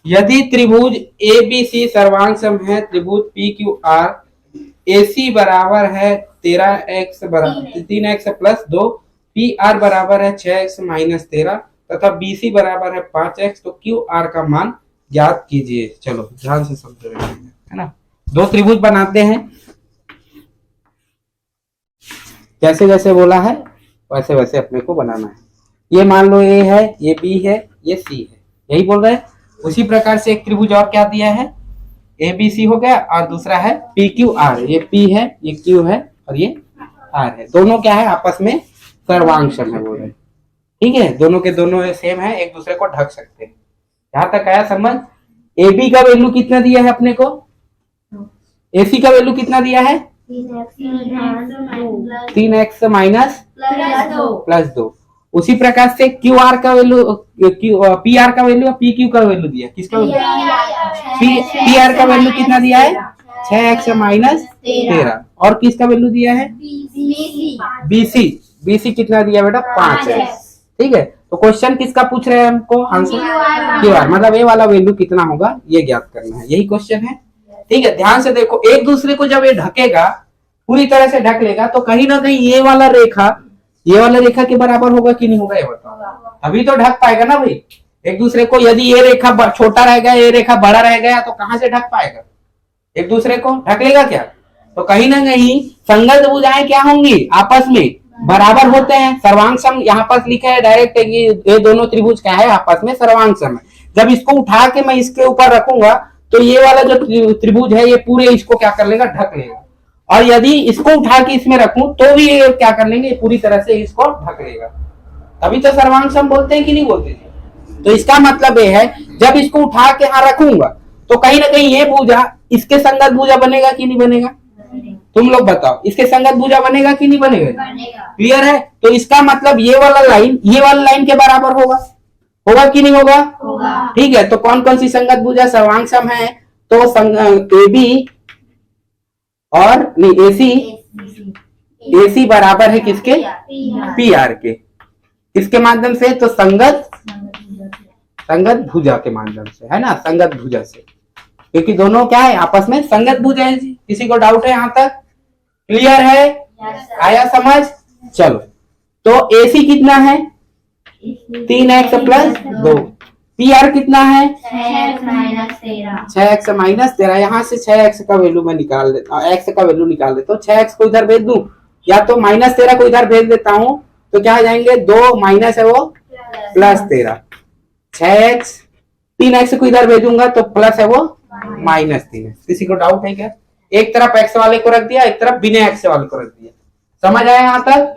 यदि त्रिभुज A B C सर्वांग सम है, त्रिभुज पी क्यू आर ए सी बराबर है 13x बराबर 3x प्लस 2, पी आर बराबर है 6x माइनस 13 तथा बी सी बराबर है 5x, तो क्यू आर का मान ज्ञात कीजिए। चलो ध्यान से समझ रहे हैं, है ना। दो त्रिभुज बनाते हैं, जैसे जैसे बोला है वैसे वैसे अपने को बनाना है। ये मान लो ए है, ये बी है, ये सी है, यही बोल रहे हैं। उसी प्रकार से एक त्रिभुज और क्या दिया है, ए बी सी हो गया, और दूसरा है पी क्यू आर। ये पी है, ये क्यू है, और ये आर है। दोनों क्या है, आपस में सर्वांग सम है बोल रहे। ठीक है, दोनों के दोनों सेम है, एक दूसरे को ढक सकते हैं। यहां तक आया समझ। ए बी का वैल्यू कितना दिया है अपने को, ए सी का वैल्यू कितना दिया है 3x माइनस प्लस 2। उसी प्रकार से क्यू आर का वैल्यू, पी आर का वैल्यू, पी क्यू का वैल्यू दिया, किसका वैल्यू, पी आर का वैल्यू कितना दिया है 6x माइनस 13, और किसका वैल्यू दिया है बीसी, बीसी कितना दिया बेटा 5x। ठीक है, तो क्वेश्चन किसका पूछ रहे हैं हमको, आंसर क्यू आर, मतलब ए वाला वैल्यू कितना होगा ये ज्ञात करना है, यही क्वेश्चन है। ठीक है, ध्यान से देखो, एक दूसरे को जब ये ढकेगा, पूरी तरह से ढक लेगा, तो कहीं ना कहीं ये वाला रेखा के बराबर होगा कि नहीं होगा, ये बताओ। अभी तो ढक पाएगा ना भाई एक दूसरे को। यदि ये रेखा छोटा रह गया, ये रेखा बड़ा रह गया, तो कहां से ढक पाएगा, एक दूसरे को ढक लेगा क्या। तो कहीं ना कहीं संगत भुजाएं क्या होंगी, आपस में बराबर होते हैं। सर्वांग सम यहाँ पर लिखा है डायरेक्ट, ये दोनों त्रिभुज क्या है, आपस में सर्वांग सम है। जब इसको उठा के मैं इसके ऊपर रखूंगा, तो ये वाला जो त्रिभुज है ये पूरे इसको क्या कर लेगा, ढक लेगा। और यदि इसको उठा के इसमें रखूं, तो भी ये क्या कर लेंगे, पूरी तरह से इसको ढक लेगा। तभी तो सर्वांग सम बोलते हैं कि नहीं बोलते। तो इसका मतलब ये है, जब इसको उठा के यहां रखूंगा, तो कहीं ना कहीं ये भुजा इसके संगत भुजा बनेगा कि नहीं बनेगा, तुम लोग बताओ, इसके संगत भुजा बनेगा कि नहीं बनेगा, क्लियर है। तो इसका मतलब ये वाला लाइन के बराबर होगा कि नहीं होगा, ठीक है। तो कौन कौन सी संगत भुजा सर्वांग सम है, तो ए बी और नहीं ए सी बराबर है किसके, पी आर के, किसके माध्यम से, तो संगत भुजा के माध्यम से, है ना, संगत भुजा से, क्योंकि दोनों क्या है, आपस में संगत भुजा है। किसी को डाउट है यहाँ तक, क्लियर है, आया समझ। चलो, तो ए सी कितना है 3x प्लस 2, पी आर कितना है 6x माइनस 13। यहाँ से 6x का वैल्यू मैं निकाल देता हूँ, x का वैल्यू निकाल देता हूँ। 6x को इधर भेज दूं, या तो माइनस 13 को इधर भेज देता हूँ, तो क्या आ जाएंगे, 2 माइनस है वो प्लस 13, 6x, 3x को इधर भेजूंगा तो प्लस है वो माइनस 3x। किसी को डाउट है क्या, एक तरफ x वाले को रख दिया, एक तरफ बिना x वाले को रख दिया, समझ आया यहाँ तक,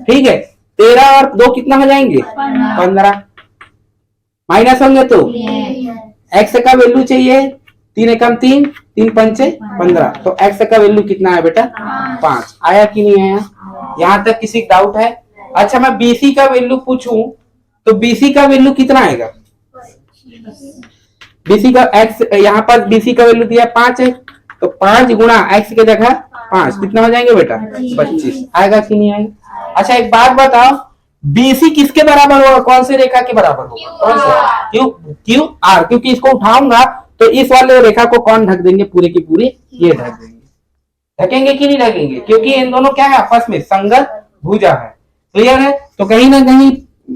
ठीक है। 13 और 2 कितना हो जाएंगे 15, माइनस होंगे तो x का वैल्यू चाहिए, 3 एकम 3, 3 पंचे 15, तो x का वैल्यू कितना है बेटा 5। आया कि नहीं आया, यहाँ तक किसी का डाउट है। अच्छा, मैं BC का वैल्यू पूछूं, तो BC का वैल्यू कितना आएगा, BC का x, यहाँ पर BC का वैल्यू दिया 5 है, तो 5 गुणा x के जगह 5 कितना हो जाएंगे बेटा 25। आएगा कि नहीं आएगा। अच्छा, एक बात बताओ, BC किसके बराबर होगा, कौन से रेखा के बराबर होगा, कौन सा, क्यू आर, क्योंकि इसको उठाऊंगा तो इस वाले रेखा को कौन ढक देंगे, पूरे की पूरी ये ढक देंगे। ढकेंगे कि नहीं ढकेंगे, क्योंकि इन दोनों क्या है, आपस में संगत भुजा है, क्लियर है। तो कहीं ना कहीं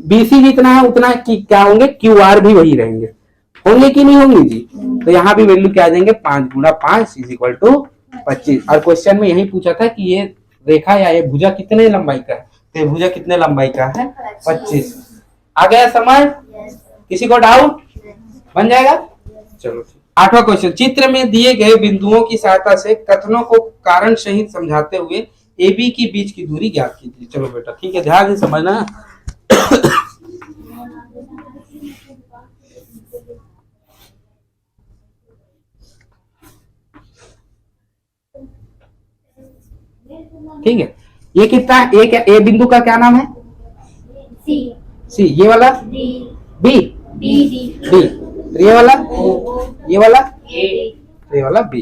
BC जितना है उतना क्या होंगे, क्यू आर भी वही रहेंगे, होंगे कि नहीं होंगे जी। तो यहाँ भी वैल्यू क्या आ जाएंगे, 5 गुणा 5 इज इक्वल टू 25। और क्वेश्चन में यही पूछा था कि ये रेखा या ये भुजा कितने लंबाई का है, तो भुजा कितने लंबाई का है 25। आ गया समझ, किसी को डाउट, बन जाएगा। चलो, 8वां क्वेश्चन, चित्र में दिए गए बिंदुओं की सहायता से कथनों को कारण सहित समझाते हुए ए बी के बीच की दूरी ज्ञात कीजिए। चलो बेटा, ठीक है, ध्यान से समझना। ठीक है, ये कितना है, ए बिंदु का क्या नाम है, सी, ये वाला बी, ये वाला ये वाला बी,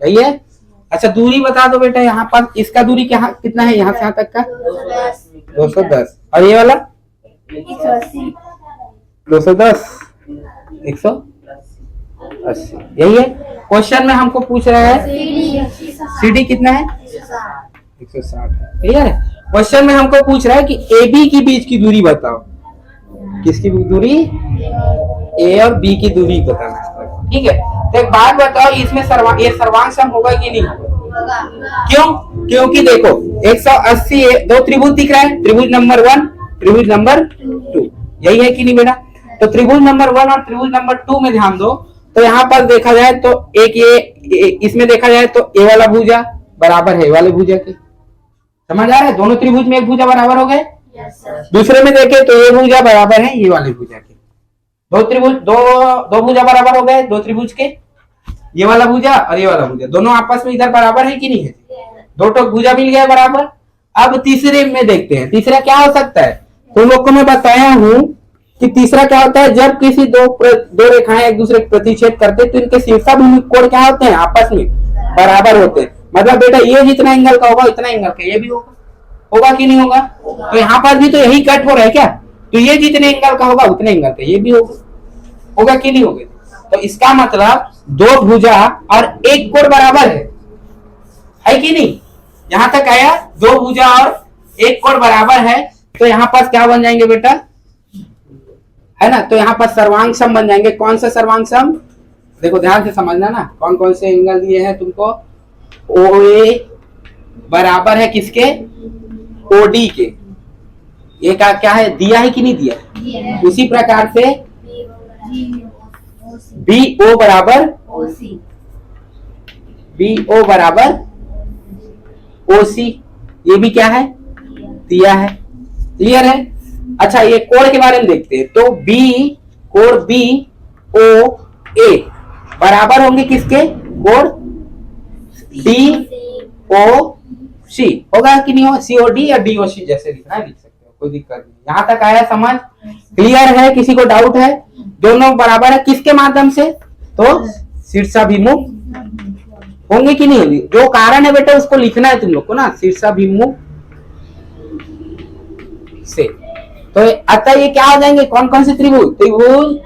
यही है। अच्छा, दूरी बता दो बेटा, यहाँ पर इसका दूरी क्या कितना है, यहाँ से यहाँ तक का 210, और ये वाला 210, 100, 80। यही है क्वेश्चन में हमको पूछ रहा है CD कितना है 160 है। क्लियर है। क्वेश्चन में हमको पूछ रहा है कि AB की बीच की दूरी बताओ। किसकी दूरी? A और B की दूरी बताना है। ठीक है। तो एक बात बताओ, इसमें ये सर्वांग सम होगा कि नहीं होगा? क्यों? क्योंकि देखो 180 दो त्रिभुज दिख रहा है, त्रिभुज नंबर 1 त्रिभुज नंबर 2, यही है कि नहीं बेटा? तो त्रिभुज नंबर 1 और त्रिभुज नंबर 2 में ध्यान दो। तो यहाँ पर देखा जाए तो एक ये इसमें देखा जाए तो ए वाला भुजा बराबर है ए वाले भुजा के। समझ आ रहा है? दोनों त्रिभुज में एक भुजा बराबर हो गए। दूसरे में देखे तो ये भुजा बराबर है ये वाले भुजा के। दो त्रिभुज दो भुजा बराबर हो गए, दो त्रिभुज के, ये वाला भुजा और ये वाला भुजा दोनों आपस में इधर बराबर है कि नहीं है? दो टोक भुजा मिल गया बराबर। अब तीसरे में देखते हैं, तीसरा क्या हो सकता है? तुम लोग को मैं बताया हूं कि तीसरा क्या होता है, जब किसी दो रेखाएं एक दूसरे को प्रतिच्छेद करते तो इनके शीर्षाभिमुख कोण क्या होते हैं? आपस में बराबर होते हैं। मतलब बेटा ये जितना एंगल का होगा इतना एंगल का ये भी होगा कि नहीं होगा? तो यहाँ पर भी तो यही कट हो रहा है क्या? तो ये जितने एंगल का होगा उतने एंगल का ये भी होगा कि नहीं होगा? तो इसका मतलब दो भुजा और एक कोण बराबर है कि नहीं? यहां तक आया, दो भुजा और एक कोण बराबर है। तो यहाँ पर क्या बन जाएंगे बेटा? है ना? तो यहाँ पर सर्वांग सम बन जाएंगे। कौन सा सर्वांग सम? देखो ध्यान से समझना ना, कौन कौन से एंगल दिए हैं तुमको। OA बराबर है किसके? OD के। ये क्या है? दिया है कि नहीं दिया? उसी प्रकार से BO बराबर OC, ये भी क्या है? दिया है। क्लियर है? अच्छा ये कोण के बारे में देखते हैं। तो कोण BOA बराबर होंगे किसके? कोण DOC होगा कि नहीं होगा? COD या DOC जैसे लिखना है लिख सकते हो, कोई दिक्कत नहीं। यहां तक आया समझ? क्लियर है? किसी को डाउट है? दोनों बराबर है किसके माध्यम से? तो शीर्षाभिमुख होंगे कि नहीं होंगे? जो कारण है बेटा उसको लिखना है तुम लोग को ना, शीर्षाभिमुख से। तो अतः ये क्या हो जाएंगे? कौन कौन से त्रिभुज? त्रिभुज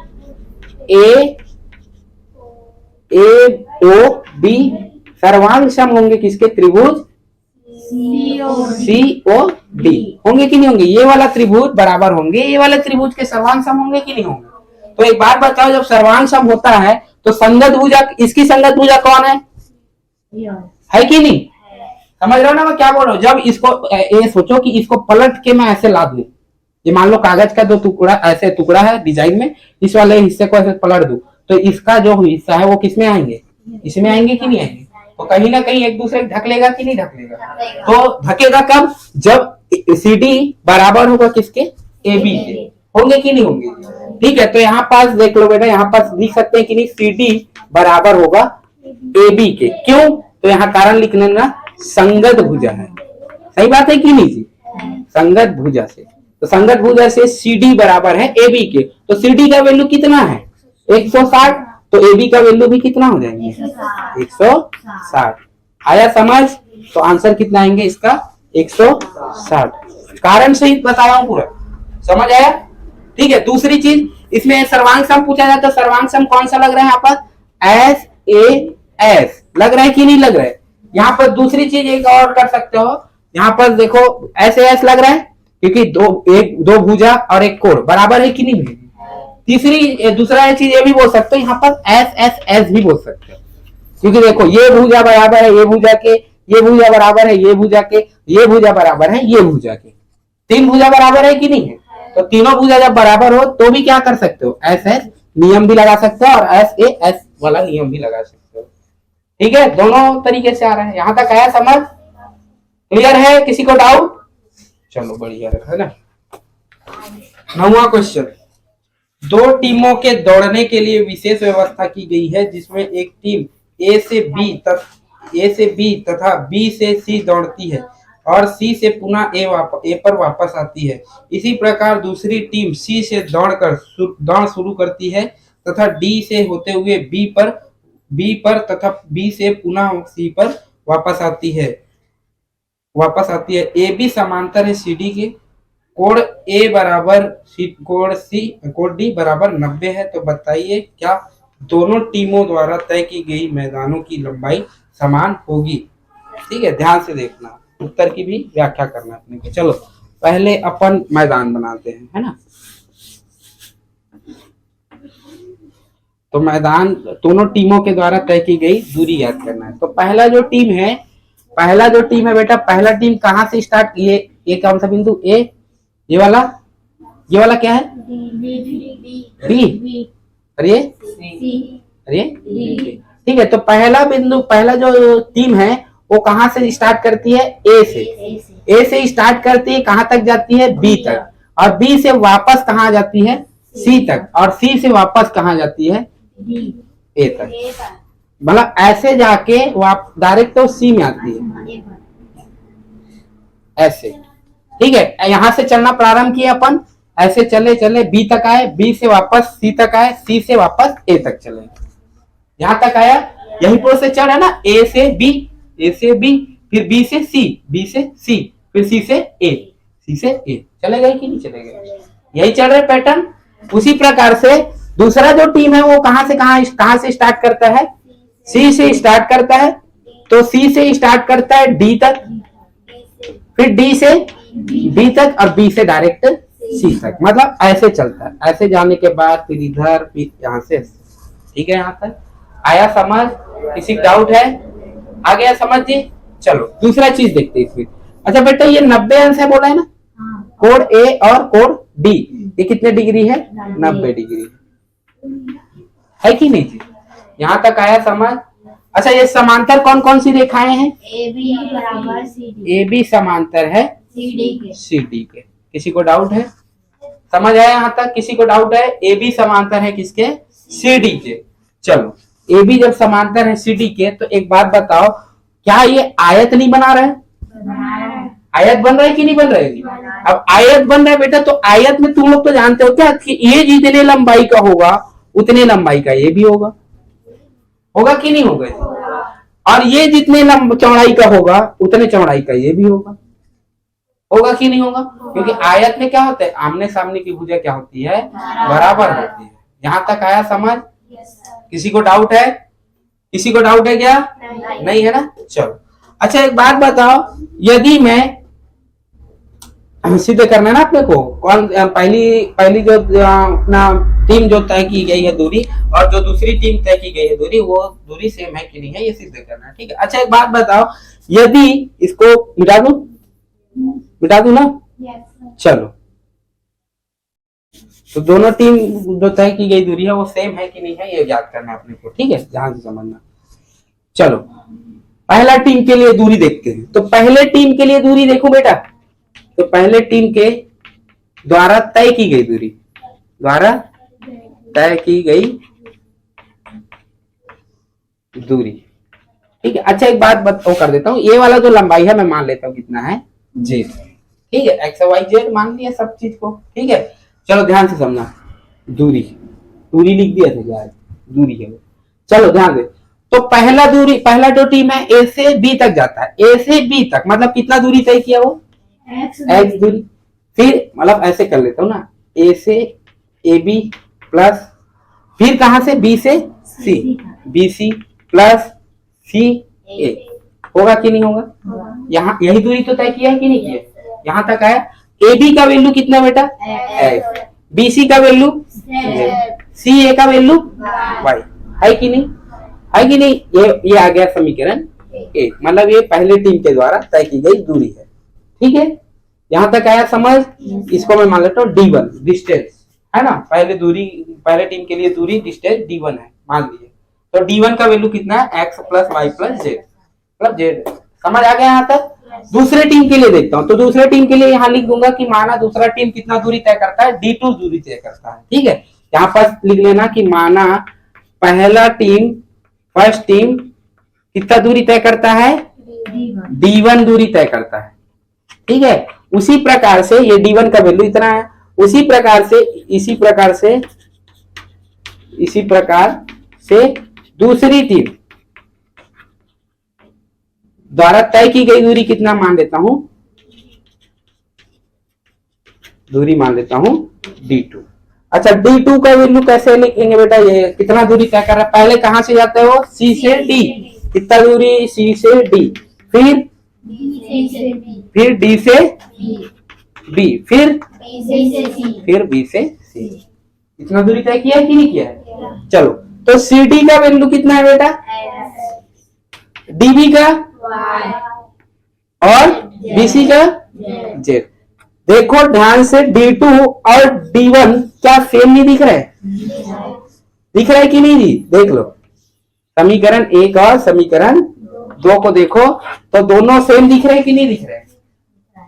AOB सर्वांग सम होंगे किसके? त्रिभुज COD होंगे कि नहीं होंगे? ये वाला त्रिभुज बराबर होंगे ये वाले त्रिभुज के, सर्वांग सम होंगे कि नहीं होंगे? तो एक बात बताओ, जब सर्वांग सम होता है तो संगत भुजा, इसकी संगत भुजा कौन है कि नहीं? समझ रहे हो ना मैं क्या बोल रहा हूँ? जब इसको ये सोचो कि इसको पलट के मैं ऐसे ला दूं, ये मान लो कागज का दो टुकड़ा, ऐसे टुकड़ा है डिजाइन में, इस वाले हिस्से को ऐसे पलट दूं तो इसका जो हिस्सा है वो किसमें आएंगे? इसमें आएंगे कि नहीं आएंगे? तो कहीं ना कहीं एक दूसरे ढक लेगा कि नहीं ढकेगा? तो ढकेगा कब? जब CD बराबर होगा किसके? AB के। होंगे कि नहीं होंगे? ठीक है। तो यहाँ पास देख लो बेटा, यहाँ पास लिख सकते हैं कि नहीं? CD बराबर होगा AB के। क्यों? तो यहाँ कारण लिखने ना, संगत भुजा है। सही बात है कि नहीं जी? संगत भुजा से, तो संगत भुजा से CD बराबर है AB के। तो CD का वैल्यू कितना है? 160। तो AB का वैल्यू भी कितना हो जाएंगे? 160। आया समझ? तो आंसर कितना आएंगे इसका? 160। कारण से ही बताया हूं पूरा, समझ आया? ठीक है। दूसरी चीज, इसमें सर्वांग सम पूछा जाता है। सर्वांग सम कौन सा लग रहा है यहाँ पर? SAS लग रहा है कि नहीं लग रहा है? यहाँ पर दूसरी चीज एक और कर सकते हो, यहाँ पर देखो SAS लग रहा है क्योंकि दो भुजा और एक कोण बराबर है कि नहीं? दूसरा चीज ये भी बोल सकते हो, यहाँ पर SSS भी बोल सकते हो, क्योंकि देखो ये भुजा बराबर है ये भुजा के, ये भुजा बराबर है ये भुजा के, ये भुजा बराबर है ये भुजा के। तीन भुजा बराबर है कि नहीं है? तो तीनों भुजा जब बराबर हो तो भी क्या कर सकते हो? SS नियम भी लगा सकते हो और SAS वाला नियम भी लगा सकते हो। ठीक है, दोनों तरीके से आ रहा है। यहां तक आया समझ? क्लियर है? किसी को डाउट? चलो बढ़िया है ना। 9वां क्वेश्चन, दो टीमों के दौड़ने के लिए विशेष व्यवस्था की गई है जिसमें एक टीम A से B तथा B से C दौड़ती है और C से पुनः A पर वापस आती है। इसी प्रकार दूसरी टीम C से दौड़ शुरू करती है तथा D से होते हुए B पर तथा B से पुनः C पर वापस आती है। AB समांतर है CD के। कोण A बराबर कोण D बराबर 90 है। तो बताइए क्या दोनों टीमों द्वारा तय की गई मैदानों की लंबाई समान होगी। ठीक है, ध्यान से देखना, उत्तर की भी व्याख्या करना अपने को। चलो पहले अपन मैदान बनाते हैं, है ना। तो मैदान दोनों टीमों के द्वारा तय की गई दूरी याद करना है। तो पहला जो टीम है बेटा, पहला टीम कहाँ से स्टार्ट, ये कौन सा बिंदु ए, ये वाला क्या है बी, अरे ठीक है। तो पहला बिंदु, पहला जो टीम है वो कहाँ से स्टार्ट करती है, ए से स्टार्ट करती है, कहाँ तक जाती है, बी तक, और बी से वापस कहाँ जाती है, सी तक, और सी से वापस कहाँ जाती है, ए तक। मतलब ऐसे जाके डायरेक्ट तो सी में आती है, ऐसे। ठीक है, यहां से चलना प्रारंभ किया अपन, ऐसे चले चले बी तक आए, बी से वापस सी तक आए, सी से वापस ए तक चले, यहां तक आया। यही प्रोसेस है ना, ए से बी, फिर बी से सी, फिर सी से ए, चलेगा कि नहीं चलेगा, यही चल रहा है पैटर्न। उसी प्रकार से दूसरा जो टीम है वो कहां से स्टार्ट करता है, सी से स्टार्ट करता है। तो सी से स्टार्ट करता है डी तक, फिर डी से बी तक, और बी से डायरेक्ट सी तक। मतलब ऐसे चलता है, ऐसे जाने के बाद फिर इधर, फिर यहाँ से। ठीक है, यहाँ तक आया समझ, किसी डाउट है, आ गया समझ जी। चलो दूसरा चीज देखते हैं इसमें। अच्छा बेटा, ये 90 अंश है बोला है ना, कोण ए और कोण डी, ये कितने डिग्री है, 90 डिग्री है कि नहीं जी, यहाँ तक आया समझ। अच्छा, ये समांतर कौन कौन सी रेखाएं हैं, ए बी समांतर है सी डी के। किसी को डाउट है, समझ आया यहाँ तक, किसी को डाउट है, ए बी समांतर है किसके, सी डी के। चलो ए बी जब समांतर है सी डी के, तो एक बात बताओ, क्या ये आयत नहीं बना रहा है, आयत बन रहा है कि नहीं बन रहा है। अब आयत बन रहा है बेटा, तो आयत में तुम लोग तो जानते हो क्या कि ये जितने लंबाई का होगा उतने लंबाई का ये भी होगा कि नहीं होगा, और ये जितने चौड़ाई का होगा उतने चौड़ाई का ये भी होगा कि नहीं होगा, क्योंकि आयत में क्या होता है, आमने सामने की भुजा क्या होती है, बराबर होती है। यहाँ तक आया समझ, किसी को डाउट है, क्या नहीं है ना। चलो अच्छा, एक बात बताओ, यदि मैं सिद्ध करना है ना अपने को, कौन पहली जो अपना टीम जो तय की गई है दूरी, और जो दूसरी टीम तय की गई है दूरी, वो दूरी सेम है कि नहीं है, ये सिद्ध करना है। ठीक है, अच्छा एक बात बताओ, यदि इसको मिटा दूं ना, चलो, तो दोनों टीम जो तय की गई दूरी है वो सेम है कि नहीं है, ये याद करना है अपने को। ठीक है, ध्यान से समझना। चलो पहला टीम के लिए दूरी देखते हैं। तो पहले टीम के लिए दूरी देखो बेटा, तो पहले टीम के द्वारा तय की गई दूरी, ठीक है। अच्छा एक बात कर देता हूँ, ये वाला जो लंबाई है मैं मान लेता हूँ कितना है, जेड। ठीक है, एक्स वाई जेड मान लिया सब चीज को। ठीक है, चलो ध्यान से समझना, दूरी लिख दिया था क्या, दूरी है। चलो ध्यान दे, तो पहला जो टीम है ए से बी तक जाता है, ए से बी तक मतलब कितना दूरी तय किया वो, एक्स दूरी। फिर मतलब ऐसे कर लेता हूँ ना, ए से ए बी प्लस, फिर कहां से बी से सी, बी सी प्लस सी ए, होगा कि नहीं होगा, यहाँ यही दूरी तो तय किया है कि नहीं किया। यहाँ तक आया, ए बी का वैल्यू कितना बेटा, एक्स, बी सी का वैल्यू, सी ए का वैल्यू वाई, है कि नहीं, ये आ गया समीकरण एक। मतलब ये पहले टीम के द्वारा तय की गई दूरी है। ठीक है, यहां तक आया समझ। इसको मैं मान लेता हूँ D1 डिस्टेंस है ना, पहले टीम के लिए दूरी डिस्टेंस D1 है मान लीजिए। तो D1 का वैल्यू कितना है, X plus Y plus Z. समझ आ गया यहाँ तक। दूसरे टीम के लिए देखता हूँ, तो दूसरे टीम के लिए यहाँ लिख दूंगा कि माना दूसरा टीम कितना दूरी तय करता है, D2 दूरी तय करता है। ठीक है, यहाँ पर लिख लेना कि माना फर्स्ट टीम कितना दूरी तय करता है, D1 दूरी तय करता है। ठीक है, उसी प्रकार से ये D1 का वैल्यू इतना है, इसी प्रकार से दूसरी टीम द्वारा तय की गई दूरी कितना मान लेता हूं, दूरी मान लेता हूं D2। अच्छा D2 का वैल्यू कैसे लिखेंगे बेटा, ये कितना दूरी तय कर रहा है, पहले कहां से जाता है वो, C से D, कितना दूरी C से D, फिर D से B, फिर B से C, इतना दूरी तय किया है कि नहीं किया है। चलो तो CD का वैल्यू कितना है बेटा, DB का और BC का Z। देखो ध्यान से D2 और D1 क्या सेम नहीं दिख रहा है, दिख रहा है कि नहीं जी, देख लो समीकरण 1 और समीकरण 2 को देखो तो दोनों सेम दिख रहे हैं कि नहीं दिख रहे हैं,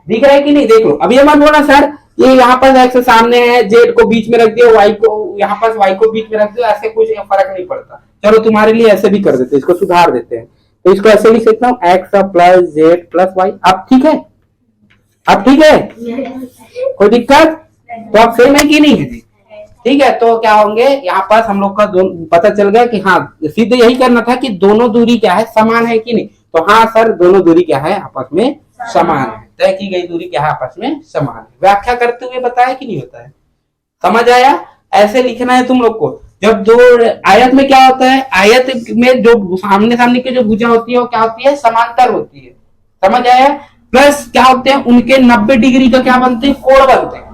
दिख रहा है कि नहीं। देखो अब ये मत बोला सर ये यहाँ पर एक्स सामने है, जेड को बीच में रख दिया, वाई को यहाँ पर वाई को बीच में रख दिया, ऐसे कुछ फर्क नहीं पड़ता। चलो तुम्हारे लिए ऐसे भी कर देते हैं, इसको सुधार देते हैं, तो इसको ऐसे लिख सकता हूँ X plus Z plus Y. अब ठीक है, अब ठीक है, कोई दिक्कत, तो अब सेम है कि नहीं है जी, ठीक है। तो क्या होंगे यहाँ पास हम लोग का पता चल गया कि हाँ सिद्ध यही करना था कि दोनों दूरी क्या है, समान है कि नहीं। तो हाँ सर दोनों दूरी क्या है, आपस में समान है, तय की गई दूरी क्या है, आपस में समान है। व्याख्या करते हुए बताया कि नहीं बताया, समझ आया। ऐसे लिखना है तुम लोग को। जब दो आयत में क्या होता है, आयत में जो सामने सामने की जो भुजा होती है वो क्या होती है, समांतर होती है, समझ आया। प्लस क्या होते हैं उनके 90 डिग्री का क्या बनते हैं, कोण बनते हैं,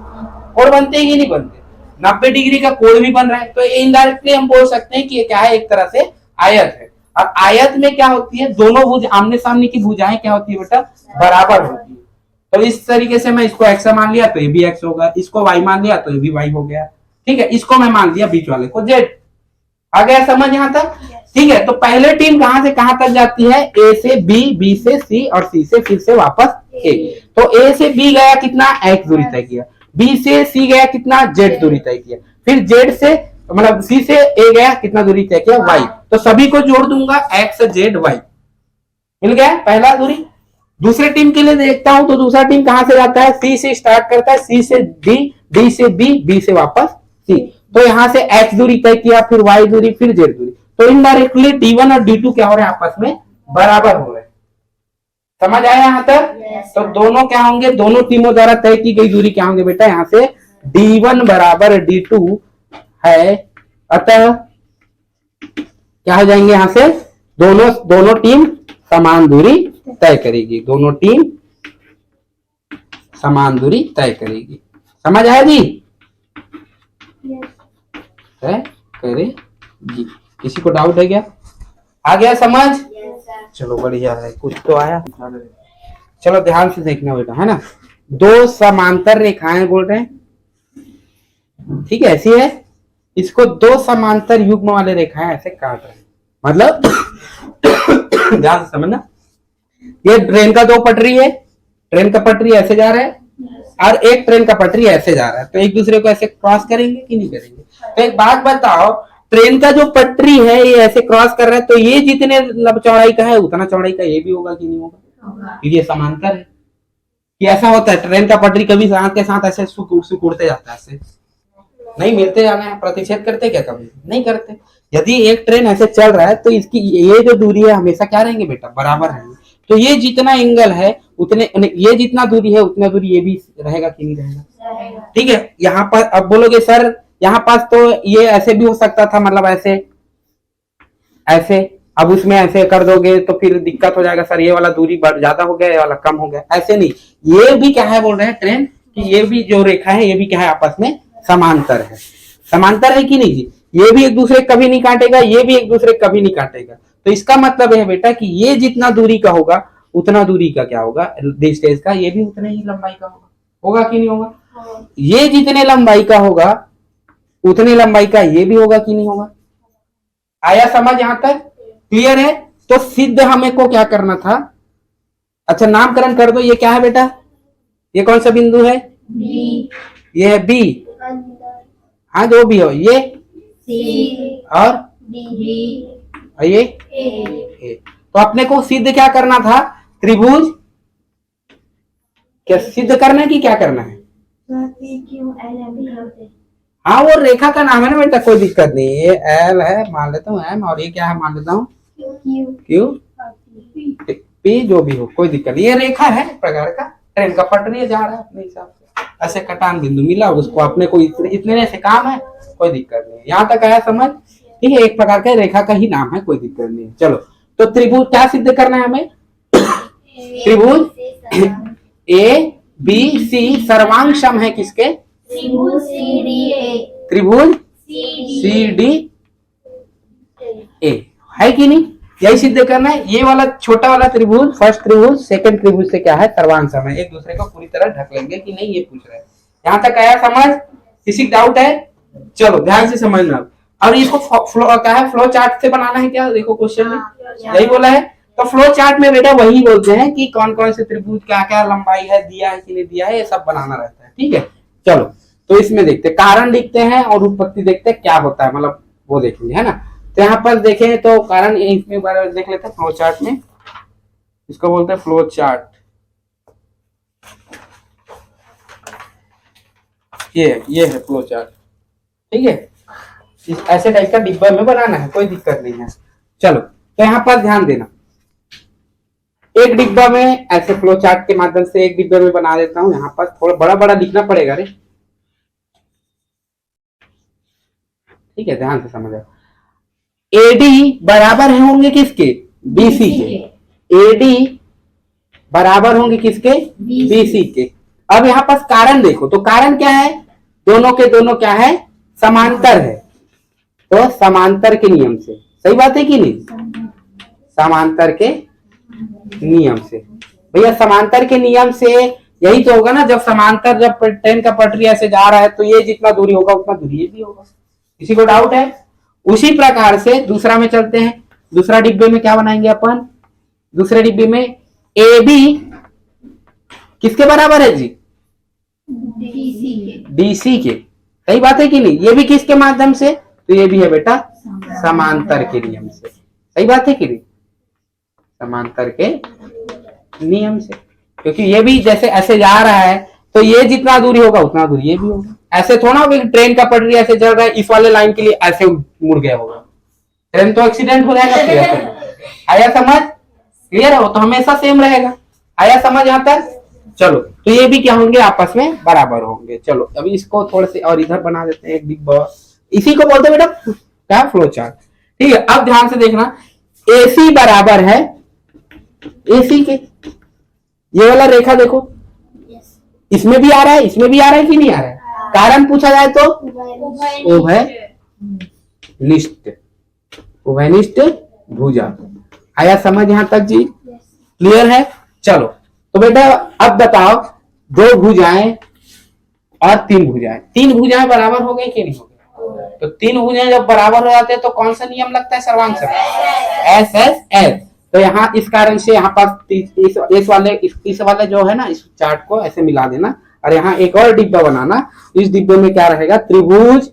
कोण बनते हैं कि नहीं बनते, 90 डिग्री का कोण भी बन रहा है। तो इनडायरेक्टली हम बोल सकते हैं कि ये क्या है, एक तरह से आयत है। और आयत में क्या होती है, दोनों भुज आमने सामने की भुजाएं क्या होती है बेटा, बराबर होती है। तो इस तरीके से मैं इसको x मान लिया तो ये भी x होगा, इसको y मान लिया तो ये भी y हो गया, ठीक है। इसको मैं मान लिया बीच वाले को z। आ गया समझ यहाँ तक, ठीक है। तो पहले टीम कहां से कहां तक जाती है, a से b, b से c और c से फिर से वापस a। तो a से b गया कितना, x दूरी तय किया, b से c गया कितना, z दूरी तय किया, फिर z से मतलब c से a गया कितना दूरी तय किया, y। तो सभी को जोड़ दूंगा x z y, मिल गया पहला दूरी। दूसरे टीम के लिए देखता हूं तो दूसरा टीम कहां से जाता है, सी से स्टार्ट करता है, सी से डी, डी से बी, बी से वापस सी। तो यहां से एक्स दूरी तय किया, फिर वाई दूरी, फिर जेड दूरी। तो इनडायरेक्टली D1 और D2 क्या हो रहे हैं, आपस में बराबर हो रहे हैं, समझ आया यहां तक। तो दोनों क्या होंगे, दोनों टीमों द्वारा तय की गई दूरी क्या होंगे बेटा, यहां से D1 बराबर D2 है, अतः क्या हो जाएंगे, यहां से दोनों टीम समान दूरी तय करेगी, दोनों टीम समान दूरी तय करेगी, समझ आया जी, तय करेगी। किसी को डाउट है क्या, आ गया समझ, चलो बढ़िया है, कुछ तो आया। चलो ध्यान से देखना बेटा, है ना। दो समांतर रेखाएं बोल रहे हैं, ठीक है, ऐसी है, इसको दो समांतर युग्म वाले रेखाएं ऐसे काट रहे हैं, मतलब ध्यान से समझना। ये ट्रेन का दो पटरी है, ट्रेन का पटरी ऐसे जा रहा है और एक ट्रेन का पटरी ऐसे जा रहा है, तो एक दूसरे को ऐसे क्रॉस करेंगे कि नहीं करेंगे। तो एक बात बताओ, ट्रेन का जो पटरी है ये ऐसे क्रॉस कर रहा है, तो ये जितने चौड़ाई का है उतना चौड़ाई का ये भी होगा कि नहीं होगा, ये समांतर है। कि ऐसा होता है ट्रेन का पटरी कभी साथ के साथ ऐसे सिकुड़ते जाता है, ऐसे नहीं मिलते जाना है, प्रतिच्छेद करते क्या, कभी नहीं करते। यदि एक ट्रेन ऐसे चल रहा है तो इसकी ये जो दूरी है हमेशा क्या रहेंगे बेटा, बराबर रहेंगे। तो ये जितना एंगल है उतने, ये जितना दूरी है उतना दूरी ये भी रहेगा कि नहीं रहेगा, ठीक है। यहाँ पर अब बोलोगे सर यहाँ पास तो ये ऐसे भी हो सकता था, मतलब ऐसे ऐसे, अब उसमें ऐसे कर दोगे तो फिर दिक्कत हो जाएगा, सर ये वाला दूरी ज्यादा हो गया, ये वाला कम हो गया, ऐसे नहीं। ये भी क्या है बोल रहे हैं ट्रेन कि ये भी जो रेखा है ये भी क्या है, आपस में समांतर है, समांतर है कि नहीं जी। ये भी एक दूसरे कभी नहीं काटेगा, ये भी एक दूसरे कभी नहीं काटेगा। तो इसका मतलब है बेटा कि ये जितना दूरी का होगा उतना दूरी का क्या होगा, डिस्टेंस का, ये भी उतने ही लंबाई का होगा, होगा कि नहीं होगा। ये जितने लंबाई का होगा उतनी लंबाई का ये भी होगा कि नहीं होगा। आया समझ यहां तक, क्लियर है। तो सिद्ध हमें को क्या करना था, अच्छा नामकरण कर दो, ये क्या है बेटा, ये कौन सा बिंदु है, बी, ये है बी, हाँ जो भी हो, ये सी और डी, और ये ए। तो अपने को सिद्ध क्या करना था, त्रिभुज, क्या सिद्ध करना है कि क्या करना है, हाँ वो रेखा का नाम है ना बेटा, कोई दिक्कत नहीं। ये एल है मान लेता हूँ एम, और ये क्या है मान लेता हूँ क्यू, पी, जो भी हो कोई दिक्कत नहीं। ये रेखा है एक प्रकार का, ट्रेन का पटरी जा रहा है अपने हिसाब से, ऐसे कटान बिंदु मिला, उसको अपने को इतने से काम है, कोई दिक्कत नहीं। यहाँ तक आया समझ? ठीक है, एक प्रकार का रेखा का ही नाम है, कोई दिक्कत नहीं। चलो, तो त्रिभुज क्या सिद्ध करना है हमें? त्रिभुज ए बी सी सर्वांग सम है किसके? त्रिभुज सी डी ए, है कि नहीं? यही सिद्ध करना है। ये वाला छोटा वाला त्रिभुज, फर्स्ट त्रिभुज सेकंड त्रिभुज से क्या है? सर्वांग सम है। एक दूसरे को पूरी तरह ढक लेंगे कि नहीं, ये पूछ रहे हैं। यहाँ तक आया समझ? किसी डाउट है? चलो ध्यान से समझना। और इसको क्या है? फ्लो चार्ट से बनाना है क्या? देखो क्वेश्चन में यही बोला है। तो फ्लो चार्ट में बेटा वही बोलते हैं कि कौन कौन से त्रिभुज क्या क्या लंबाई है, दिया है कि नहीं दिया है, ये सब बनाना रहता है। ठीक है, चलो तो इसमें देखते हैं, कारण लिखते हैं और उत्पत्ति देखते हैं क्या होता है, मतलब वो देखेंगे, है ना। तो यहाँ पर देखें तो कारण इसमें बार देख लेते हैं फ्लो चार्ट में। इसको बोलते हैं फ्लो चार्ट। ये है फ्लो चार्ट। ठीक है, ऐसे टाइप का डिब्बा में बनाना है, कोई दिक्कत नहीं है। चलो तो यहाँ पर ध्यान देना, एक डिब्बा में ऐसे फ्लो चार्ट के माध्यम से एक डिब्बे में बना देता हूं। यहाँ पर थोड़ा बड़ा बड़ा लिखना पड़ेगा रे। ठीक है, ध्यान से समझ। एडी बराबर होंगे किसके? बीसी के। एडी बराबर होंगे किसके? बीसी के। अब यहाँ पर कारण देखो, तो कारण क्या है? दोनों के दोनों क्या है? समांतर है। तो समांतर के नियम से, सही बात है कि नहीं? समांतर के नियम से भैया, समांतर के नियम से यही तो होगा ना। जब समांतर, जब ट्रेन का पटरी ऐसे जा रहा है तो ये जितना दूरी होगा उतना दूरी ये भी होगा। किसी को डाउट है? उसी प्रकार से दूसरा में चलते हैं। दूसरा डिब्बे में क्या बनाएंगे अपन? दूसरे डिब्बे में ए बी किसके बराबर है जी? डीसी के। सही बात है कि नहीं? ये भी किसके माध्यम से? तो ये भी है बेटा समांतर के नियम से। सही बात है कि नहीं? समांतर के नियम से, क्योंकि ये भी जैसे ऐसे जा रहा है तो ये जितना दूरी होगा उतना दूरी ये भी होगा। ऐसे थोड़ा होगा कि ट्रेन का पटरी ऐसे चल रहा है, इस वाले लाइन के लिए ऐसे मुड़ गया होगा, ट्रेन तो एक्सीडेंट हो जाएगा। आया समझ? क्लियर हो? तो हमेशा सेम रहेगा। आया समझ यहाँ तक? चलो, तो ये भी क्या होंगे? आपस में बराबर होंगे। चलो अभी इसको थोड़े से और इधर बना देते हैं एक डिब्बा। इसी को बोलते हैं बेटा क्या? Flow chart. ठीक है, अब ध्यान से देखना, एसी बराबर है एसी के। ये वाला रेखा देखो, इसमें भी आ रहा है, इसमें भी आ रहा है कि नहीं आ रहा है? कारण पूछा जाए तो उभयनिष्ठ भुजा। आया समझ यहाँ तक जी? क्लियर है? चलो तो बेटा अब बताओ, दो भुजाएं और तीन भुजाएं, तीन भुजाएं बराबर हो गई कि नहीं हो गई? तो तीन भुजाएं जब बराबर हो जाते हैं तो कौन सा नियम लगता है? सर्वांग सम, एस एस एस। तो यहाँ इस कारण से यहाँ पर इस वाले जो है ना, इस चार्ट को ऐसे मिला देना और यहाँ एक और डिब्बा बनाना। इस डिब्बे में क्या रहेगा? त्रिभुज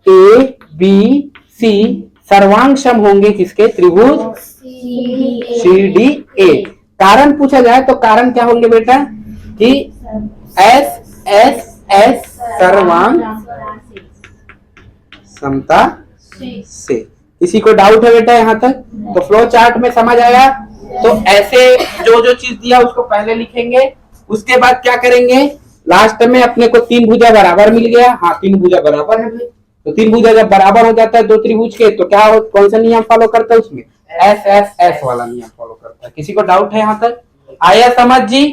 ए बी सी सर्वांग सम होंगे किसके? त्रिभुज सी डी ए। कारण पूछा जाए तो कारण क्या होंगे बेटा? कि एस एस एस सर्वांग समता से। किसी को डाउट है बेटा यहाँ तक? तो फ्लो चार्ट में समझ आया? तो ऐसे जो जो चीज दिया उसको पहले लिखेंगे, उसके बाद क्या करेंगे? लास्ट में अपने को तीन भुजा बराबर मिल गया। हाँ, तीन भुजा बराबर है भाई। तो तीन भुजा जब बराबर हो जाता है दो त्रिभुज के, तो क्या कौन सा नियम फॉलो करता है उसमें? एस एस एस वाला नियम फॉलो करता है। किसी को डाउट है यहाँ तक? आया समझ जी?